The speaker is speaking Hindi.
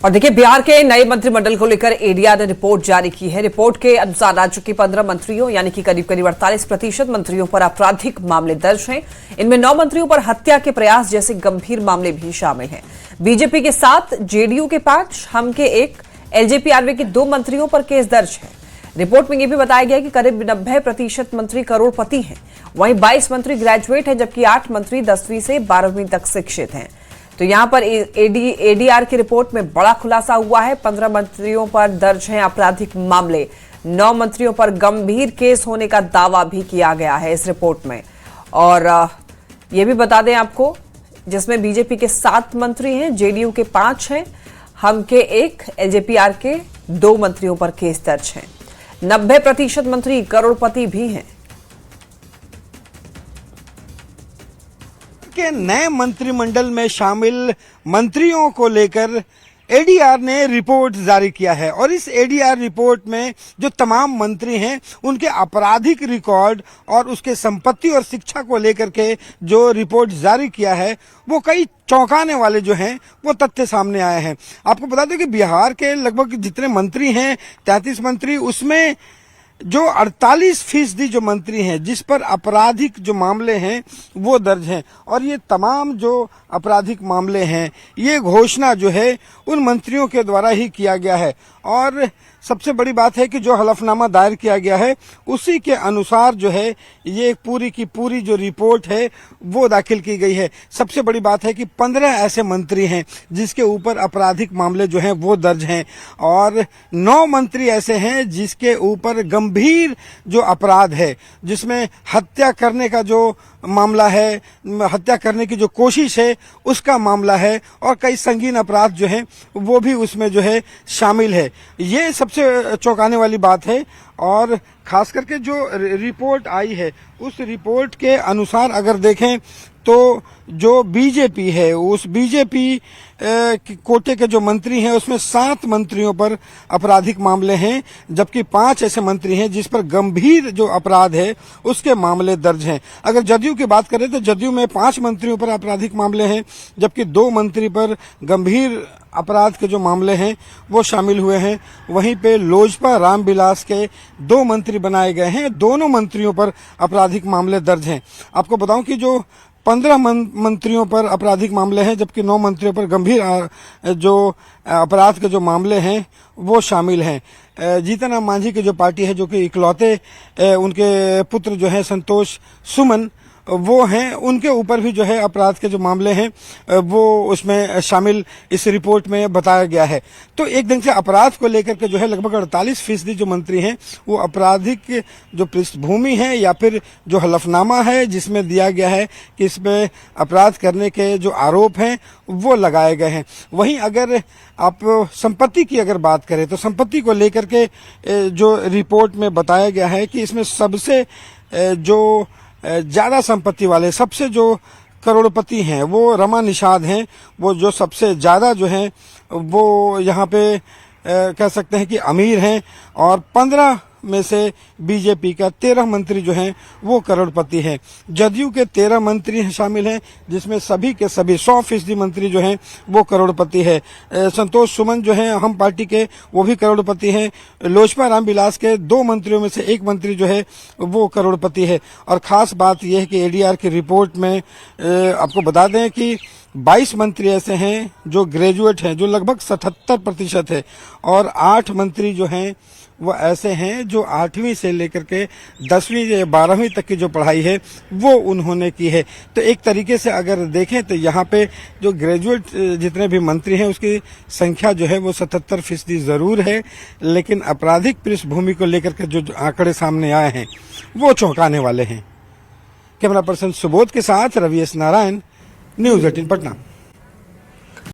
और देखिए, बिहार के नए मंत्रिमंडल को लेकर एडीआर ने रिपोर्ट जारी की है। रिपोर्ट के अनुसार राज्य के 15 मंत्रियों यानी कि करीब 48% मंत्रियों पर आपराधिक मामले दर्ज हैं। इनमें 9 मंत्रियों पर हत्या के प्रयास जैसे गंभीर मामले भी शामिल हैं। बीजेपी के 7, जेडीयू के 5, हम के 1, एलजेपी आरवे के 2 मंत्रियों पर केस दर्ज है। रिपोर्ट में यह भी बताया गया कि करीब 90% मंत्री करोड़पति हैं। वहीं 22 मंत्री ग्रेजुएट हैं, जबकि 8 मंत्री 10वीं से 12वीं तक शिक्षित हैं। तो यहां पर एडीआर की रिपोर्ट में बड़ा खुलासा हुआ है। 15 मंत्रियों पर दर्ज हैं आपराधिक मामले, 9 मंत्रियों पर गंभीर केस होने का दावा भी किया गया है इस रिपोर्ट में। और ये भी बता दें आपको, जिसमें बीजेपी के 7 मंत्री हैं, जेडीयू के 5 हैं, हम के 1, एलजेपीआर के 2 मंत्रियों पर केस दर्ज हैं। 90% मंत्री करोड़पति भी हैं। के नए मंत्रिमंडल में शामिल मंत्रियों को लेकर एडीआर ने रिपोर्ट जारी किया है और इस एडीआर रिपोर्ट में जो तमाम मंत्री हैं उनके आपराधिक रिकॉर्ड और उसके संपत्ति और शिक्षा को लेकर के जो रिपोर्ट जारी किया है वो कई चौंकाने वाले जो हैं वो तथ्य सामने आए हैं। आपको बता दें कि बिहार के लगभग जितने मंत्री हैं 33 मंत्री, उसमें जो 48% जो मंत्री हैं जिस पर आपराधिक जो मामले हैं वो दर्ज हैं। और ये तमाम जो आपराधिक मामले हैं ये घोषणा जो है उन मंत्रियों के द्वारा ही किया गया है। और सबसे बड़ी बात है कि जो हलफनामा दायर किया गया है उसी के अनुसार जो है ये पूरी की पूरी जो रिपोर्ट है वो दाखिल की गई है। सबसे बड़ी बात है कि 15 ऐसे मंत्री हैं जिसके ऊपर आपराधिक मामले जो हैं वो दर्ज हैं और 9 मंत्री ऐसे हैं जिसके ऊपर गंभीर जो अपराध है, जिसमें हत्या करने का जो मामला है, हत्या करने की जो कोशिश है उसका मामला है और कई संगीन अपराध जो हैं वो भी उसमें जो है शामिल है। ये सबसे चौंकाने वाली बात है। और खास करके जो रिपोर्ट आई है उस रिपोर्ट के अनुसार अगर देखें तो जो बीजेपी है उस बीजेपी कोटे के जो मंत्री हैं उसमें 7 मंत्रियों पर आपराधिक मामले हैं, जबकि 5 ऐसे मंत्री हैं जिस पर गंभीर जो अपराध है उसके मामले दर्ज हैं। अगर जदयू की बात करें तो जदयू में 5 मंत्रियों पर आपराधिक मामले हैं, जबकि 2 मंत्री पर गंभीर अपराध के जो मामले हैं वो शामिल हुए हैं। वहीं पे लोजपा रामविलास के 2 मंत्री बनाए गए हैं, दोनों मंत्रियों पर आपराधिक मामले दर्ज हैं। आपको बताऊं कि जो 15 मंत्रियों पर आपराधिक मामले हैं, जबकि 9 मंत्रियों पर गंभीर जो अपराध के जो मामले हैं वो शामिल हैं। जीतन राम मांझी की जो पार्टी है, जो कि इकलौते उनके पुत्र जो है संतोष सुमन वो हैं, उनके ऊपर भी जो है अपराध के जो मामले हैं वो उसमें शामिल इस रिपोर्ट में बताया गया है। तो एक ढंग से अपराध को लेकर के जो है लगभग 48% जो मंत्री हैं वो आपराधिक जो पृष्ठभूमि है या फिर जो हलफनामा है जिसमें दिया गया है कि इसमें अपराध करने के जो आरोप हैं वो लगाए गए हैं। वहीं अगर आप संपत्ति की अगर बात करें तो संपत्ति को लेकर के जो रिपोर्ट में बताया गया है कि इसमें सबसे जो ज्यादा संपत्ति वाले, सबसे जो करोड़पति हैं वो रमा निषाद हैं। वो जो सबसे ज्यादा जो हैं वो यहाँ पे कह सकते हैं कि अमीर हैं। और 15 में से बीजेपी का 13 मंत्री जो हैं वो करोड़पति हैं। जदयू के 13 मंत्री शामिल हैं जिसमें सभी के सभी 100% मंत्री जो हैं वो करोड़पति है। संतोष सुमन जो हैं हम पार्टी के वो भी करोड़पति हैं। लोजपा रामविलास के 2 मंत्रियों में से 1 मंत्री जो है वो करोड़पति है। और खास बात यह है कि एडीआर की रिपोर्ट में आपको बता दें कि 22 मंत्री ऐसे हैं जो ग्रेजुएट हैं, जो लगभग 77% है। और 8 मंत्री जो हैं वो ऐसे हैं जो 8वीं से लेकर के 10वीं या 12वीं तक की जो पढ़ाई है वो उन्होंने की है। तो एक तरीके से अगर देखें तो यहाँ पे जो ग्रेजुएट जितने भी मंत्री हैं उसकी संख्या जो है वो 77% जरूर है, लेकिन आपराधिक पृष्ठभूमि को लेकर के जो आंकड़े सामने आए हैं वो चौंकाने वाले हैं। कैमरा पर्सन सुबोध के साथ रवि एस नारायण, न्यूज़ 18 पटना।